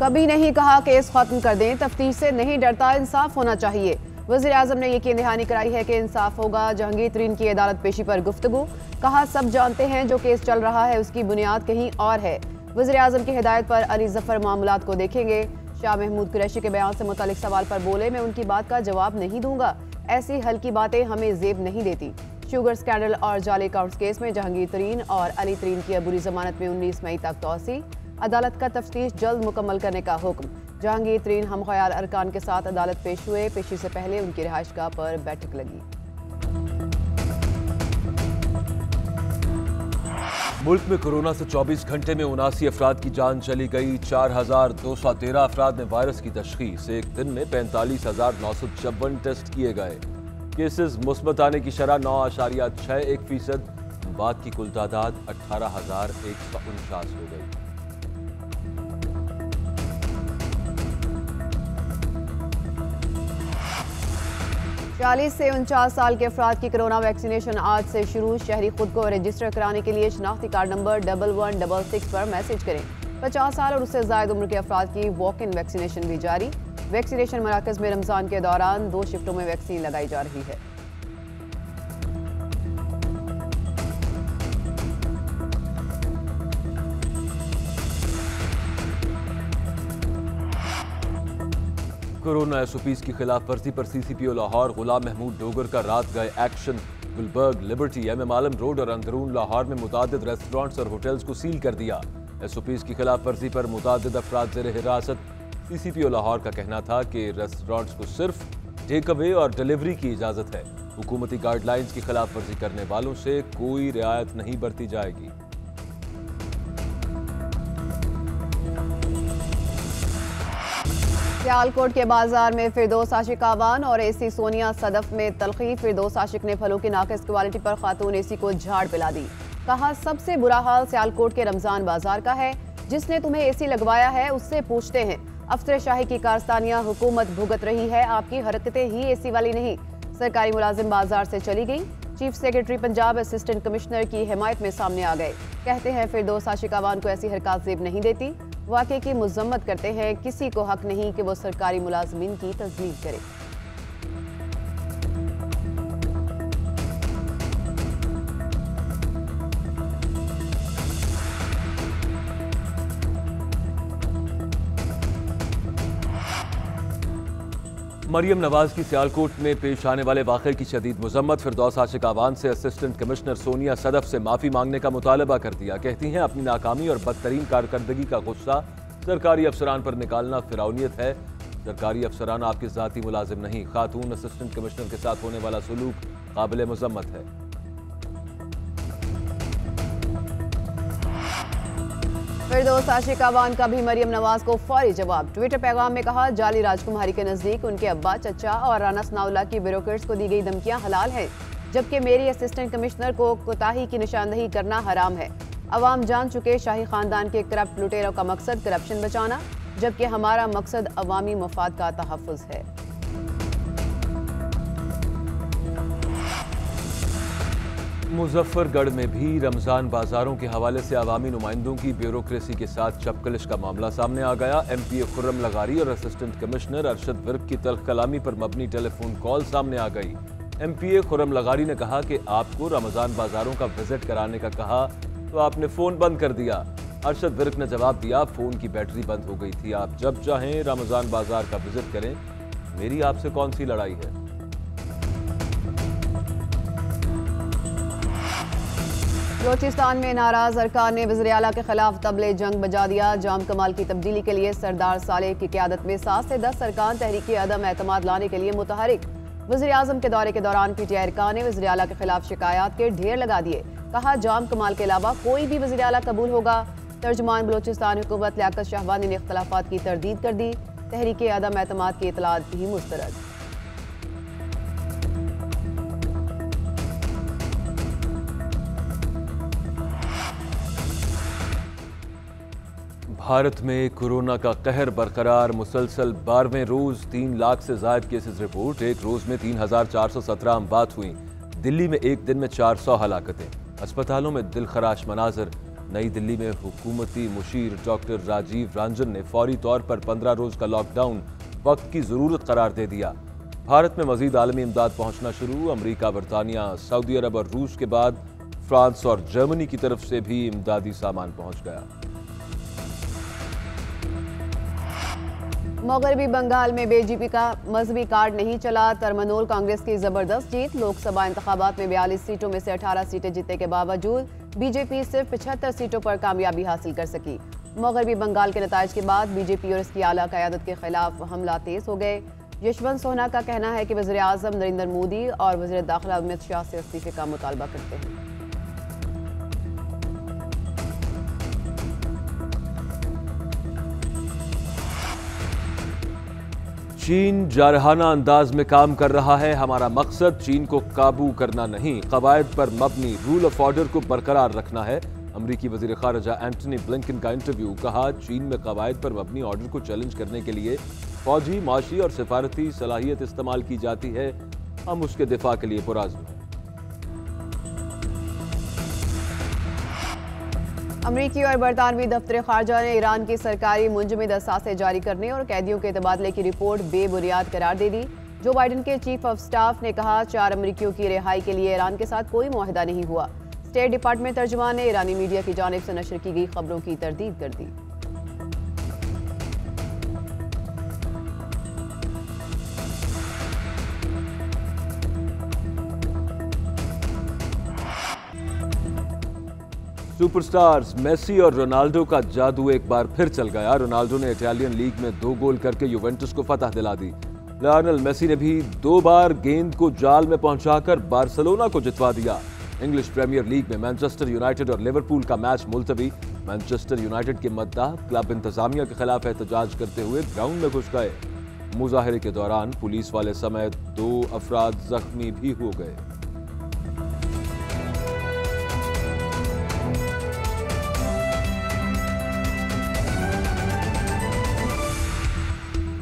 कभी नहीं कहा केस खत्म कर दें, तफ्तीश से नहीं डरता, इंसाफ होना चाहिए। वज़ीर-ए-आज़म ने यकीन दहानी कराई है कि इंसाफ होगा। जहांगीर तरीन की अदालत पेशी पर गुफ्तगू, कहा सब जानते हैं जो केस चल रहा है उसकी बुनियाद कहीं और है। वज़ीर-ए-आज़म की हिदायत पर अली ज़फ़र मामलात को देखेंगे। शाह महमूद कुरैशी के बयान से मुतालिक सवाल पर बोले, मैं उनकी बात का जवाब नहीं दूंगा, ऐसी हल्की बातें हमें जेब नहीं देती। शुगर स्कैंडल और जाली अकाउंट्स केस में जहांगीर तरीन और अली तरीन की अबूरी जमानत में 19 मई तक तौसी। अदालत का तफ्तीश जल्द मुकम्मल करने का हुक्म। जहांगीर तरीन हम ख्याल अरकान के साथ अदालत पेश हुए। पेशी से पहले उनकी रिहाइशगाह पर बैठक लगी। मुल्क में कोरोना से 24 घंटे में 79 अफराद की जान चली गई। 4213 अफराद में वायरस की तशखीस। एक दिन में 45,954 टेस्ट किए गए। केसेस मुस्बत आने की शरह 9.61%। बाद की कुल तादाद 18,149 हो गई। चालीस से 49 साल के अफराद की कोरोना वैक्सीनेशन आज से शुरू। शहरी खुद को रजिस्टर कराने के लिए शनाख्ती कार्ड नंबर 1166 पर मैसेज करें। 50 साल और उससे ज़ायद उम्र के अफराद की वॉक इन वैक्सीनेशन भी जारी। वैक्सीनेशन मराकज़ में रमज़ान के दौरान 2 शिफ्टों में वैक्सीन लगाई जा रही है। कोरोना एसओपीज की खिलाफ वर्जी पर सीसीपीओ लाहौर गुलाम महमूद डोगर का रात गए एक्शन। गुलबर्ग, लिबर्टी, एमएम आलम रोड और अंदरून लाहौर में मुतादिद रेस्टोरेंट्स और होटल्स को सील कर दिया। एसओपीज की खिलाफ वर्जी पर मुतादिद अफराद ज़ेर हिरासत। सीसीपीओ लाहौर का कहना था कि रेस्टोरेंट्स को सिर्फ टेक अवे और डिलीवरी की इजाज़त है। हुकूमती गाइडलाइंस की खिलाफ वर्जी करने वालों से कोई रियायत नहीं बरती जाएगी। सियालकोट के बाजार में फिरदौस आशिक आवान और एसी सोनिया सदफ में तलखी। फिरदौस आशिक ने फलों की नाकिस क्वालिटी पर खातून एसी को झाड़ पिला दी। कहा सबसे बुरा हाल सियालकोट के रमजान बाजार का है। जिसने तुम्हें एसी लगवाया है उससे पूछते हैं। अफसर शाही की कारस्तानियां हुकूमत भुगत रही है, आपकी हरकतें ही एसी वाली नहीं। सरकारी मुलाजिम बाजार से चली गई। Chief secretary Punjab assistant commissioner की हिमायत में सामने आ गए। कहते हैं फिरदौस आशिक आवान को ऐसी हरकत जेब नहीं देती। वाक़े की मजम्मत करते हैं। किसी को हक नहीं कि वो सरकारी मुलाजमीन की तस्लीम करे। मरियम नवाज की सियालकोट में पेश आने वाले वाक़े की शदीद मजम्मत। फिरदौस आशिक आवान से असिस्टेंट कमिश्नर सोनिया सदफ से माफ़ी मांगने का मुतालबा कर दिया। कहती हैं अपनी नाकामी और बदतरीन कारकर्दगी का गुस्सा सरकारी अफसरान पर निकालना फिरौनियत है। सरकारी अफसरान आपके ज़ाती मुलाजिम नहीं। खातून असिस्टेंट कमिश्नर के साथ होने वाला सलूक काबिल मजम्मत है। फिरदौस आशिक आवान का भी मरियम नवाज को फौरी जवाब। ट्विटर पैगाम में कहा, जाली राजकुमारी के नजदीक उनके अब्बा, चचा और राना सनाउल्लाह की ब्यूरोक्रेट्स को दी गई धमकियां हलाल हैं, जबकि मेरी असिस्टेंट कमिश्नर को कोताही की निशानदही करना हराम है। अवाम जान चुके शाही खानदान के करप्ट लुटेरों का मकसद करप्शन बचाना, जबकि हमारा मकसद अवामी मफाद का तहफ़्फ़ुज़ है। मुजफ्फरगढ़ में भी रमजान बाजारों के हवाले से अवामी नुमाइंदों की ब्यूरोक्रेसी के साथ चपकलिश का मामला सामने आ गया। MPA खुर्रम लगारी और असिस्टेंट कमिश्नर अरशद विर्क की तल्ख कलामी पर मबनी टेलीफोन कॉल सामने आ गई। MPA खुर्रम लगारी ने कहा कि आपको रमजान बाजारों का विजिट कराने का कहा तो आपने फोन बंद कर दिया। अरशद विर्क ने जवाब दिया, फोन की बैटरी बंद हो गई थी, आप जब चाहें रमजान बाजार का विजिट करें, मेरी आपसे कौन सी लड़ाई है। बलोचिस्तान में नाराज अरकान ने वज़ीर आला के खिलाफ तबले जंग बजा दिया। जाम कमाल की तब्दीली के लिए सरदार सालेह की क़यादत में 7 से 10 अरकान तहरीक अदम एतमाद लाने के लिए मुतहरिक। वज़ीर आज़म के दौरे के दौरान PTI अरकान ने वज़ीर आला के खिलाफ शिकायत के ढेर लगा दिए। कहा जाम कमाल के अलावा कोई भी वज़ीर आला कबूल होगा। तर्जुमान बलोचिस्तान हुकूमत लियाकत शाहबानी ने इख्तलाफात की तरदीद कर दी। तहरीक अदम एतमाद की इतलात भी मुस्तरद। भारत में कोरोना का कहर बरकरार। मुसलसल 12वें रोज 3 लाख से ज्यादा केसेस रिपोर्ट। एक रोज में 3,417 अमवात हुई। दिल्ली में एक दिन में 400 हलाकतें। अस्पतालों में दिलखराश मनाजर। नई दिल्ली में हुकूमती मुशीर डॉक्टर राजीव रंजन ने फौरी तौर पर 15 रोज का लॉकडाउन वक्त की जरूरत करार दे दिया। भारत में मजीद आलमी इमदाद पहुंचना शुरू। अमेरिका, बरतानिया, सऊदी अरब और रूस के बाद फ्रांस और जर्मनी की तरफ से भी इमदादी सामान पहुंच गया। मगरबी बंगाल में बीजेपी का मजहबी कार्ड नहीं चला। तृणमूल कांग्रेस की जबरदस्त जीत। लोकसभा इंतखाबात में 42 सीटों में से 18 सीटें जीतने के बावजूद बीजेपी सिर्फ 75 सीटों पर कामयाबी हासिल कर सकी। मगरबी बंगाल के नताइज के बाद बीजेपी और इसकी आला क़यादत के खिलाफ हमला तेज हो गए। यशवंत सोना का कहना है कि वज़ीर आज़म नरेंद्र मोदी और वज़ीर दाखिला अमित शाह से इस्तीफे का मुतालबा करते हैं। चीन जारहाना अंदाज में काम कर रहा है। हमारा मकसद चीन को काबू करना नहीं, कवायद पर मबनी रूल ऑफ ऑर्डर को बरकरार रखना है। अमरीकी वज़ीर ख़ारिजा एंटनी ब्लिंकन का इंटरव्यू। कहा, चीन में कवायद पर मबनी ऑर्डर को चैलेंज करने के लिए फौजी, माशी और सिफारती सलाहियत इस्तेमाल की जाती है। हम उसके दिफा के लिए पुराज़्म हैं। अमरीकी और बरतानवी दफ्तर खारजा ने ईरान की सरकारी मुंजमद असासे जारी करने और कैदियों के तबादले की रिपोर्ट बेबुनियाद करार दे दी। जो बाइडन के चीफ ऑफ स्टाफ ने कहा, 4 अमरीकियों की रिहाई के लिए ईरान के साथ कोई मुआहिदा नहीं हुआ। स्टेट डिपार्टमेंट तर्जुमान ने ईरानी मीडिया की जानिब से नशर की गई खबरों की तरदीद कर दी। सुपरस्टार्स मेसी और रोनाल्डो का जादू एक बार फिर चल गया। रोनाल्डो ने इटालियन लीग में 2 गोल करके यूवेंटस को फतह दिला दी। लियोनेल मेसी ने भी 2 बार गेंद को जाल में पहुंचाकर बार्सिलोना को जितवा दिया। इंग्लिश प्रीमियर लीग में मैनचेस्टर यूनाइटेड और लिवरपूल का मैच मुलतवी। मैनचेस्टर यूनाइटेड के मद्दाह क्लब इंतजामिया के खिलाफ एहतजाज करते हुए ग्राउंड में घुस गए। मुजाहरे के दौरान पुलिस वाले समेत 2 अफराद जख्मी भी हो गए।